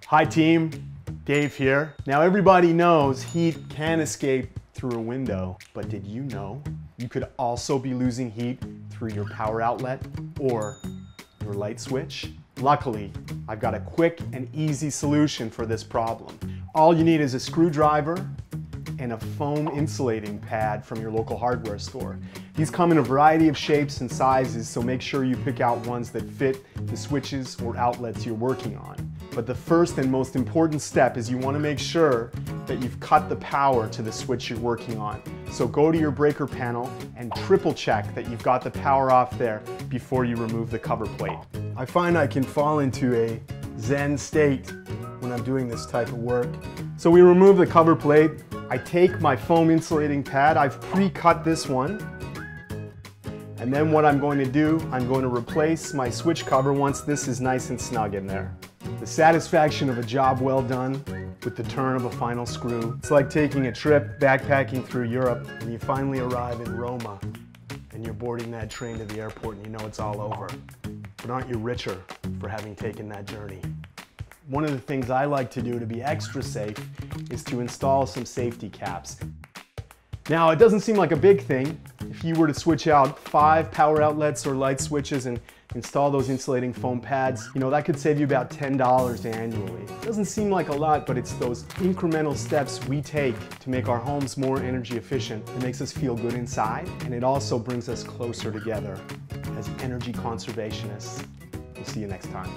Hi team, Dave here. Now everybody knows heat can escape through a window, but did you know you could also be losing heat through your power outlet or your light switch? Luckily, I've got a quick and easy solution for this problem. All you need is a screwdriver and a foam insulating pad from your local hardware store. These come in a variety of shapes and sizes, so make sure you pick out ones that fit the switches or outlets you're working on. But the first and most important step is you want to make sure that you've cut the power to the switch you're working on. So go to your breaker panel and triple check that you've got the power off there before you remove the cover plate. I find I can fall into a Zen state when I'm doing this type of work. So we remove the cover plate. I take my foam insulating pad, I've pre-cut this one, and then what I'm going to do, I'm going to replace my switch cover once this is nice and snug in there. The satisfaction of a job well done with the turn of a final screw. It's like taking a trip backpacking through Europe and you finally arrive in Roma and you're boarding that train to the airport and you know it's all over. But aren't you richer for having taken that journey? One of the things I like to do to be extra safe is to install some safety caps. Now, it doesn't seem like a big thing. If you were to switch out 5 power outlets or light switches and install those insulating foam pads, you know, that could save you about $10 annually. It doesn't seem like a lot, but it's those incremental steps we take to make our homes more energy efficient that makes us feel good inside, and it also brings us closer together as energy conservationists. We'll see you next time.